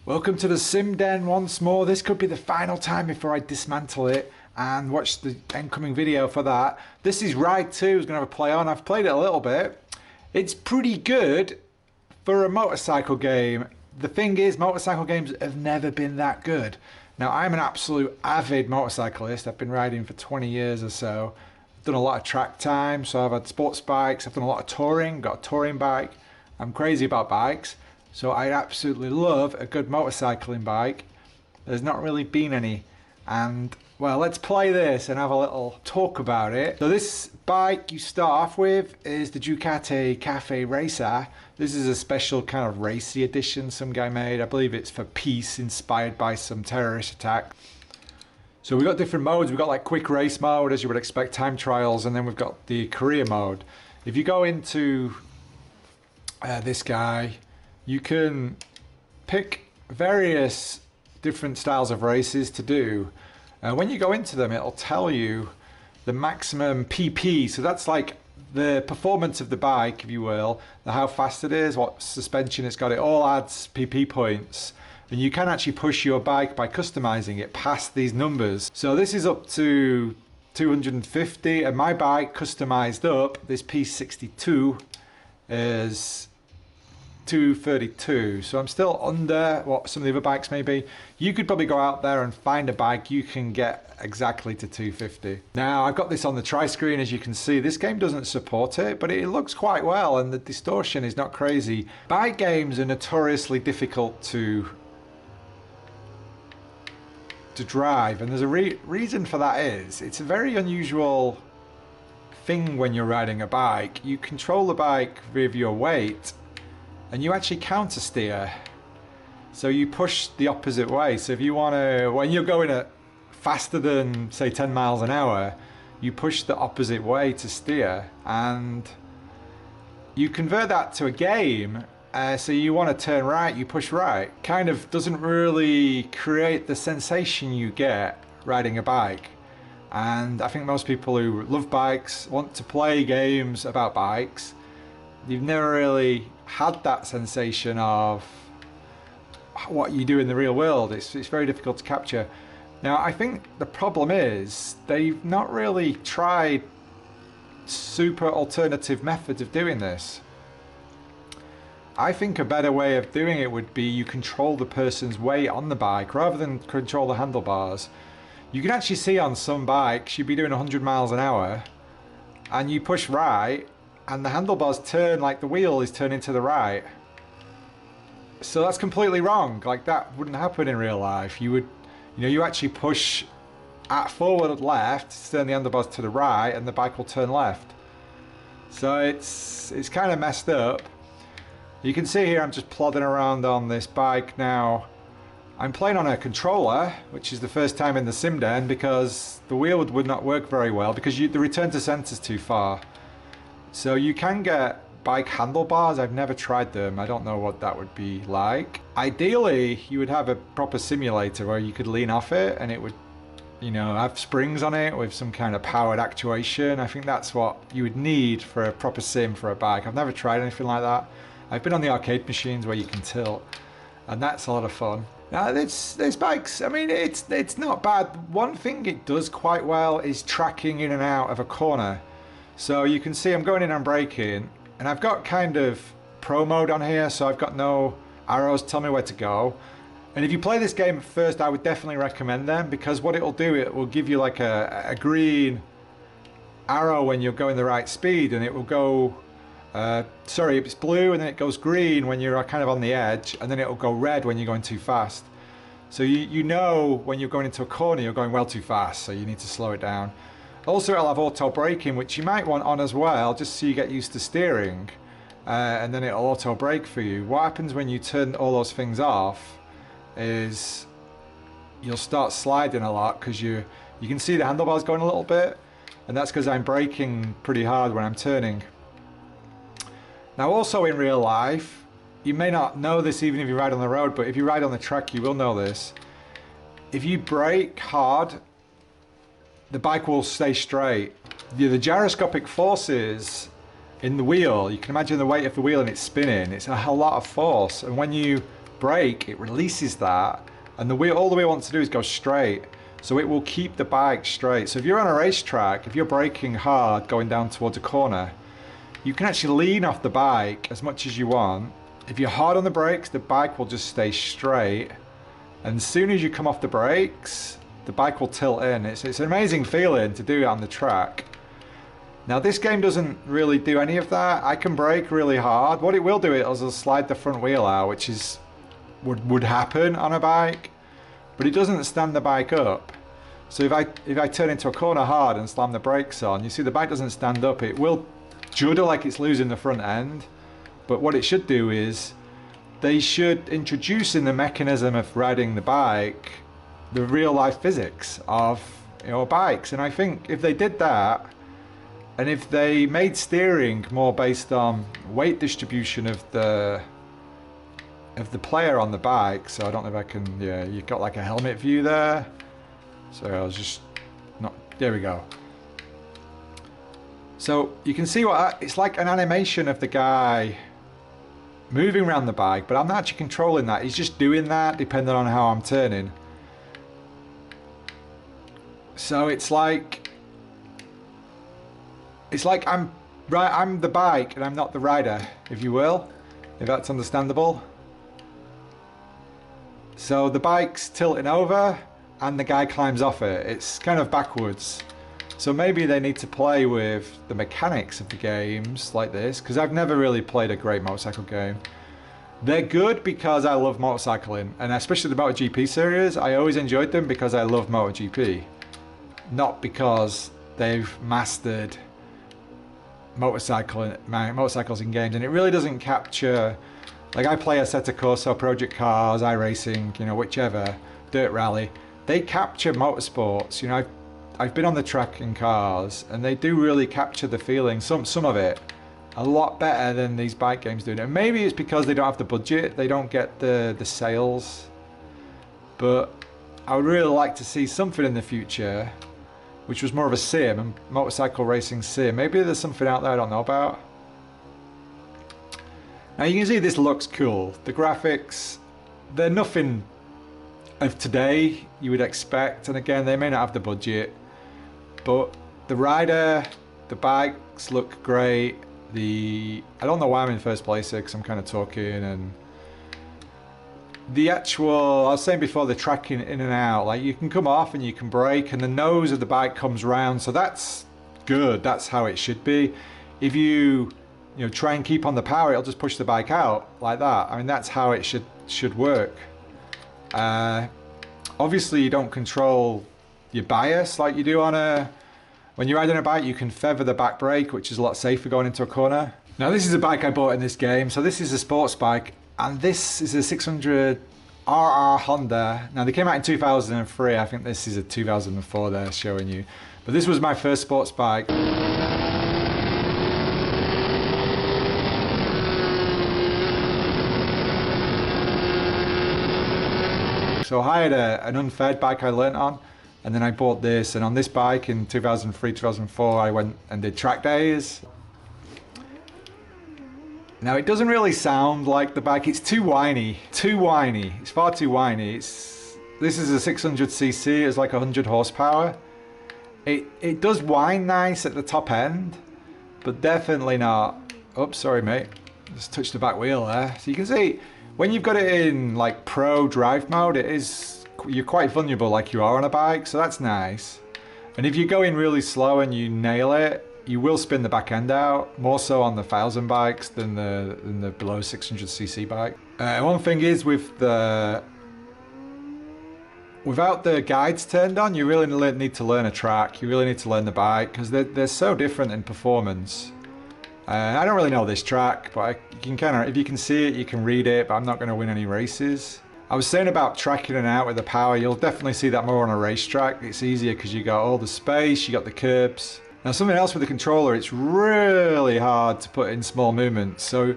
Welcome to the Sim Den once more. This could be the final time before I dismantle it and watch the incoming video for that. This is Ride 2, I was going to have a play on. I've played it a little bit. It's pretty good for a motorcycle game. The thing is, motorcycle games have never been that good. Now, I'm an absolute avid motorcyclist. I've been riding for 20 years or so. I've done a lot of track time, so I've had sports bikes. I've done a lot of touring, got a touring bike. I'm crazy about bikes. So I absolutely love a good motorcycling bike. There's not really been any. And, well, let's play this and have a little talk about it. So this bike you start off with is the Ducati Cafe Racer. This is a special kind of racy edition some guy made. I believe it's for peace, inspired by some terrorist attack. So we've got different modes. We've got like quick race mode, as you would expect, time trials, and then we've got the career mode. If you go into this guy, you can pick various different styles of races to do. When you go into them, it'll tell you the maximum PP. So that's like the performance of the bike, if you will, how fast it is, what suspension it's got. It all adds PP points. And you can actually push your bike by customizing it past these numbers. So this is up to 250, and my bike customized up, this P62, is 232, so I'm still under what some of the other bikes may be. You could probably go out there and find a bike you can get exactly to 250. Now I've got this on the Triscreen, as you can see. This game doesn't support it, but it looks quite well and the distortion is not crazy. Bike games are notoriously difficult to drive, and there's a reason for that. Is it's a very unusual thing when you're riding a bike. You control the bike with your weight, and you actually counter steer. So you push the opposite way. So if you want to, when you're going at faster than say 10 miles an hour, you push the opposite way to steer, and you convert that to a game. So you want to turn right, you push right. Kind of doesn't really create the sensation you get riding a bike. And I think most people who love bikes want to play games about bikes. You've never really had that sensation of what you do in the real world. It's very difficult to capture. Now, I think the problem is they've not really tried super alternative methods of doing this. I think a better way of doing it would be you control the person's weight on the bike rather than control the handlebars. You can actually see on some bikes you'd be doing 100 miles an hour and you push right, and the handlebars turn like the wheel is turning to the right. So that's completely wrong. Like, that wouldn't happen in real life. You would, you actually push at forward left, turn the handlebars to the right, and the bike will turn left. So it's kind of messed up. You can see here I'm just plodding around on this bike now. I'm playing on a controller, which is the first time in the Sim Den, because the wheel would not work very well because the return to center is too far. So you can get bike handlebars. I've never tried them. I don't know what that would be like. Ideally, you would have a proper simulator where you could lean off it and it would, have springs on it with some kind of powered actuation. I think that's what you would need for a proper sim for a bike. I've never tried anything like that. I've been on the arcade machines where you can tilt, and that's a lot of fun. Now, this bikes, I mean, it's not bad. One thing it does quite well is tracking in and out of a corner. So you can see I'm going in and braking, and I've got kind of pro mode on here, so I've got no arrows tell me where to go. And if you play this game at first, I would definitely recommend them, because what it'll do, it will give you like a green arrow when you're going the right speed, and it will go, sorry, it's blue, and then it goes green when you're kind of on the edge, and then it'll go red when you're going too fast. So you know when you're going into a corner, you're going well too fast, so you need to slow it down. Also, it'll have auto braking, which you might want on as well, just so you get used to steering, and then it'll auto brake for you. What happens when you turn all those things off is you'll start sliding a lot, because you can see the handlebars going a little bit, and that's because I'm braking pretty hard when I'm turning. Now, also in real life, you may not know this even if you ride on the road, but if you ride on the track, you will know this. If you brake hard, the bike will stay straight. The gyroscopic forces in the wheel, you can imagine the weight of the wheel and it's spinning, it's a lot of force, and when you brake, it releases that, and all the wheel wants to do is go straight. So it will keep the bike straight. So if you're on a racetrack, if you're braking hard going down towards a corner, you can actually lean off the bike as much as you want. If you're hard on the brakes, the bike will just stay straight. And as soon as you come off the brakes, the bike will tilt in. It's an amazing feeling to do it on the track. Now this game doesn't really do any of that. I can brake really hard. What it will do is it'll slide the front wheel out, which would happen on a bike. But it doesn't stand the bike up. So if I turn into a corner hard and slam the brakes on, you see the bike doesn't stand up. It will judder like it's losing the front end. But what it should do is, they should introduce in the mechanism of riding the bike the real life physics of bikes. And I think if they did that, and if they made steering more based on weight distribution of the player on the bike, so I don't know if I can, yeah, you've got like a helmet view there. So I was just not, there we go. So you can see it's like an animation of the guy moving around the bike, but I'm not actually controlling that. He's just doing that depending on how I'm turning. So it's like I'm the bike and I'm not the rider, if you will, if that's understandable. So the bike's tilting over and the guy climbs off it. It's kind of backwards. So maybe they need to play with the mechanics of the games like this, because I've never really played a great motorcycle game. They're good because I love motorcycling, and especially the MotoGP series, I always enjoyed them because I love MotoGP. Not because they've mastered motorcycles in games, and it really doesn't capture. Like, I play Assetto Corsa, Project Cars, iRacing, whichever, Dirt Rally. They capture motorsports. I've been on the track in cars, and they do really capture the feeling, some of it, a lot better than these bike games do. And maybe it's because they don't have the budget, they don't get the sales. But I would really like to see something in the future, which was more of a sim, a motorcycle racing sim. Maybe there's something out there I don't know about. Now you can see this looks cool. The graphics, they're nothing of today you would expect, and again, they may not have the budget, but the rider, the bikes look great. I don't know why I'm in first place here, because I'm kind of talking, and the actual, I was saying before, the tracking in and out, like you can come off and you can brake, and the nose of the bike comes round, so that's good. That's how it should be. If you try and keep on the power, it'll just push the bike out like that. I mean, that's how it should work. Obviously you don't control your bias like you do when you're riding a bike. You can feather the back brake, which is a lot safer going into a corner. Now this is a bike I bought in this game. So this is a sports bike, and this is a 600 RR Honda. Now they came out in 2003. I think this is a 2004 they're showing you. But this was my first sports bike. So I had an unfed bike I learnt on, and then I bought this, and on this bike in 2003, 2004 I went and did track days. Now it doesn't really sound like the bike, it's too whiny, it's far too whiny. This is a 600cc, it's like 100 horsepower. It does whine nice at the top end, but definitely not, oops, sorry mate, just touched the back wheel there. So you can see, when you've got it in like pro drive mode, you're quite vulnerable like you are on a bike, so that's nice. And if you go in really slow and you nail it, you will spin the back end out, more so on the 1000 bikes than the below 600cc bike. One thing is without the guides turned on, you really need to learn a track, you really need to learn the bike, because they're so different in performance. I don't really know this track, but you can kind of, if you can see it, you can read it, but I'm not going to win any races. I was saying about tracking it out with the power, you'll definitely see that more on a racetrack. It's easier because you got all the space, you got the curbs. Now something else with the controller, it's really hard to put in small movements. So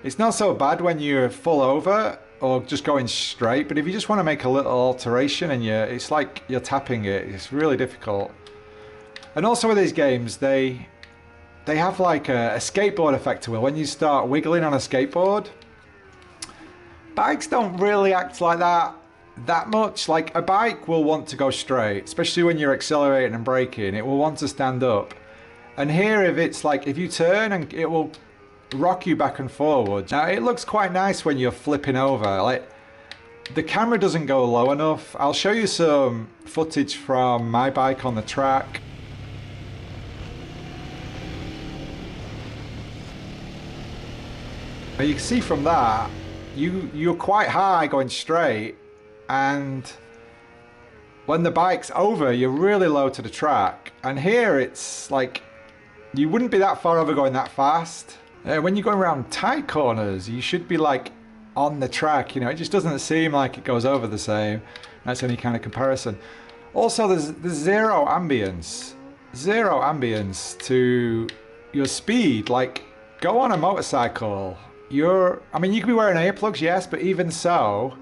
it's not so bad when you're full over or just going straight, but if you just want to make a little alteration and it's like you're tapping it, it's really difficult. And also with these games, they have like a skateboard effect to it. When you start wiggling on a skateboard, Bikes don't really act like that much. Like a bike will want to go straight, especially when you're accelerating and braking. It will want to stand up. And here, if it's like, if you turn, and it will rock you back and forward. Now it looks quite nice when you're flipping over. Like the camera doesn't go low enough. I'll show you some footage from my bike on the track. You can see from that, you're quite high going straight, and when the bike's over, you're really low to the track. And here it's like, you wouldn't be that far over going that fast. When you're going around tight corners, you should be like on the track, you know, it just doesn't seem like it goes over the same. That's any kind of comparison. Also, there's zero ambience to your speed. Like, go on a motorcycle. I mean, you could be wearing earplugs, yes, but even so,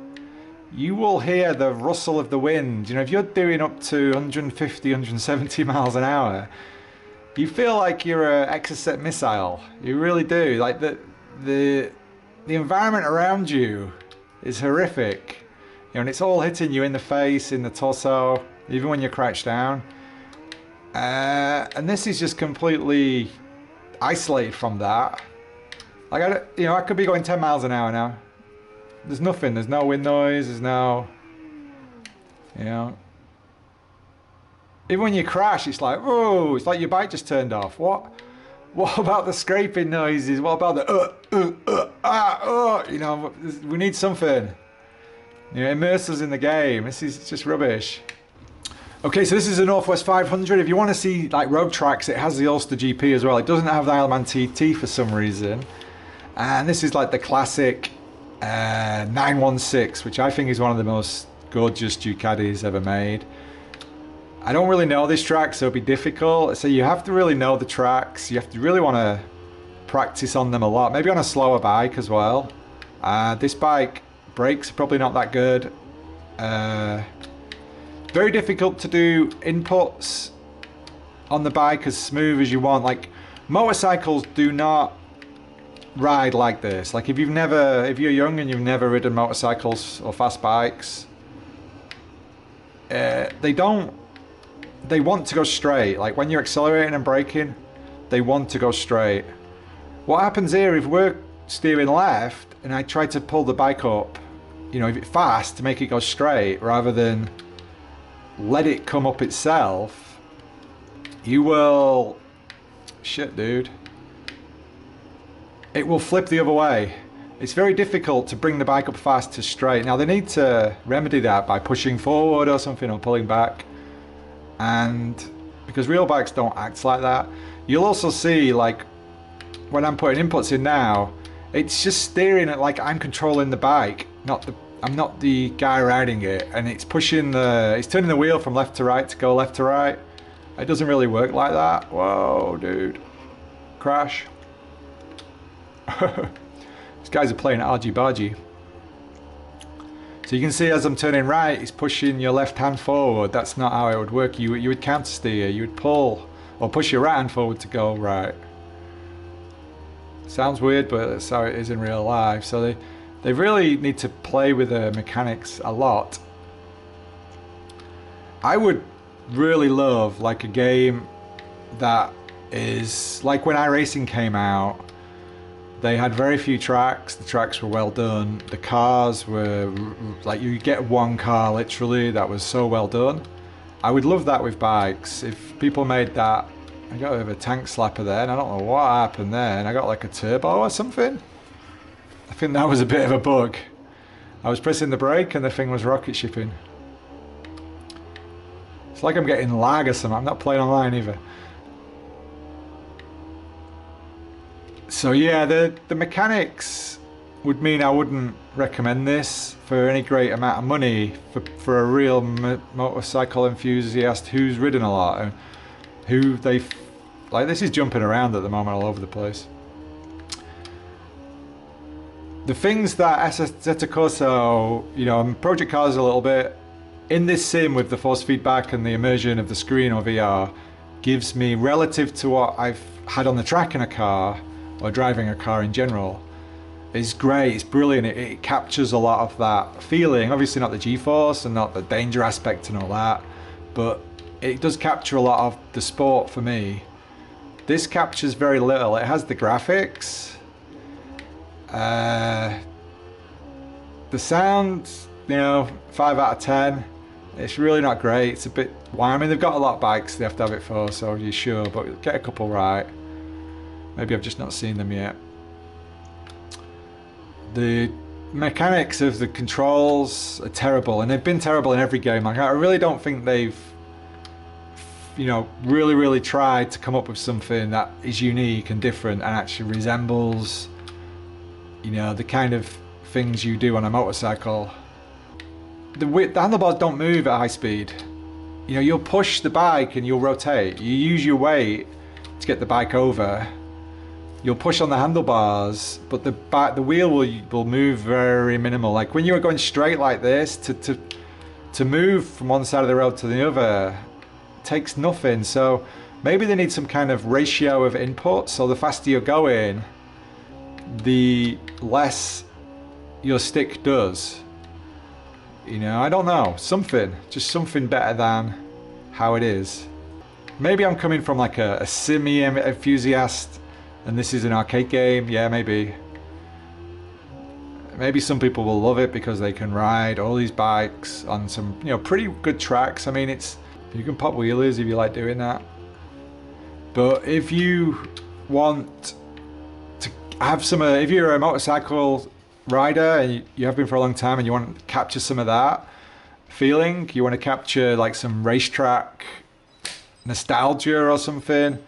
you will hear the rustle of the wind. You know, if you're doing up to 150, 170 miles an hour, you feel like you're an Exocet missile. You really do. Like the environment around you is horrific. You know, and it's all hitting you in the face, in the torso, even when you're crouched down. And this is just completely isolated from that. Like, I could be going 10 miles an hour now. There's nothing. There's no wind noise. There's no, you know. Even when you crash, it's like, oh, it's like your bike just turned off. What about the scraping noises? What about the you know, we need something. You know, immerse us in the game. This is just rubbish. Okay, so this is a Northwest 500. If you want to see like road tracks, it has the Ulster GP as well. It doesn't have the Isleman TT for some reason. And this is like the classic 916, which I think is one of the most gorgeous Ducatis ever made. I don't really know this track, so it'll be difficult. So you have to really know the tracks. You have to really want to practice on them a lot. Maybe on a slower bike as well. This bike, brakes are probably not that good. Very difficult to do inputs on the bike as smooth as you want. Like, motorcycles do not ride like this. Like, if you're young and you've never ridden motorcycles or fast bikes, they want to go straight. Like, when you're accelerating and braking, they want to go straight. What happens here, if we're steering left and I try to pull the bike up, you know, if it's fast, to make it go straight rather than let it come up itself, you will, shit dude, it will flip the other way. It's very difficult to bring the bike up fast to straight. Now they need to remedy that by pushing forward or something, or pulling back. And because real bikes don't act like that. You'll also see, like, when I'm putting inputs in now, it's just steering it like I'm controlling the bike, I'm not the guy riding it, and it's turning the wheel from left to right to go left to right. It doesn't really work like that. Whoa, dude. Crash. These guys are playing argy-bargy. So you can see as I'm turning right, it's pushing your left hand forward. That's not how it would work. You would counter steer. You would pull or push your right hand forward to go right. Sounds weird, but that's how it is in real life. So they really need to play with the mechanics a lot. I would really love like a game that is like when iRacing came out. They had very few tracks. The tracks were well done. The cars were like, you get one car literally that was so well done. I would love that with bikes. If people made that. I got a bit of a tank slapper there, and I don't know what happened there, and I got like a turbo or something. I think that was a bit of a bug. I was pressing the brake and the thing was rocket shipping. It's like I'm getting lag or something. I'm not playing online either. So yeah, the mechanics would mean I wouldn't recommend this for any great amount of money for a real motorcycle enthusiast who's ridden a lot and who like, this is jumping around at the moment all over the place. The things that Assetto Corsa, you know, and Project Cars a little bit, in this sim with the force feedback and the immersion of the screen or VR, gives me relative to what I've had on the track in a car, or driving a car in general, is great. It's brilliant. It captures a lot of that feeling. Obviously not the G-force and not the danger aspect and all that, but it does capture a lot of the sport for me. This captures very little. It has the graphics. The sound, you know, 5 out of 10. It's really not great. It's a bit, I mean, they've got a lot of bikes they have to have it for, so you're sure, but get a couple right. Maybe I've just not seen them yet. The mechanics of the controls are terrible, and they've been terrible in every game. Like, I really don't think they've, you know, really tried to come up with something that is unique and different and actually resembles, you know, the kind of things you do on a motorcycle. The handlebars don't move at high speed. You know, you'll push the bike and you'll rotate. You use your weight to get the bike over. You'll push on the handlebars, but the wheel will move very minimal. Like when you are going straight like this, to move from one side of the road to the other takes nothing. So maybe they need some kind of ratio of input. So the faster you're going, the less your stick does. You know, I don't know. Just something better than how it is. Maybe I'm coming from like a simi enthusiast, and this is an arcade game. Yeah, maybe. Maybe some people will love it because they can ride all these bikes on some, you know, pretty good tracks. I mean, you can pop wheelies if you like doing that. But if you want to have some, if you're a motorcycle rider and you have been for a long time and you want to capture some of that feeling, you want to capture like some racetrack nostalgia or something,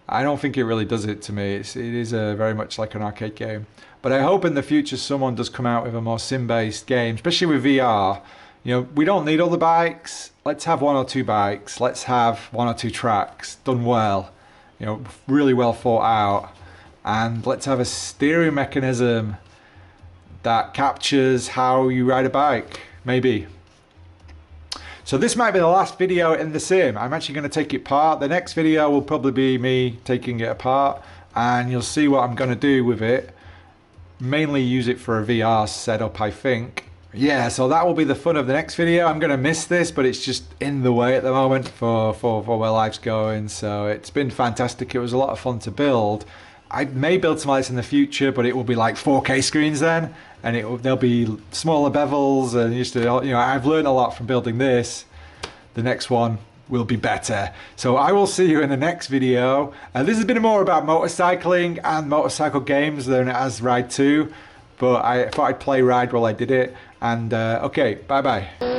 I don't think it really does it to me. It is very much like an arcade game. But I hope in the future someone does come out with a more sim-based game, especially with VR. You know, we don't need all the bikes. Let's have 1 or 2 bikes. Let's have 1 or 2 tracks done well, you know, really well thought out. And let's have a steering mechanism that captures how you ride a bike, maybe. So this might be the last video in the sim. I'm actually going to take it apart. The next video will probably be me taking it apart, and you'll see what I'm going to do with it. Mainly use it for a VR setup, I think. Yeah, so that will be the fun of the next video. I'm going to miss this, but it's just in the way at the moment for where life's going. So it's been fantastic. It was a lot of fun to build. I may build some lights in the future, but it will be like 4K screens then, and there'll be smaller bevels, and you know, I've learned a lot from building this. The next one will be better. So I will see you in the next video. This has been more about motorcycling and motorcycle games than it has Ride 2, but I thought I'd play Ride while I did it. And okay, bye bye.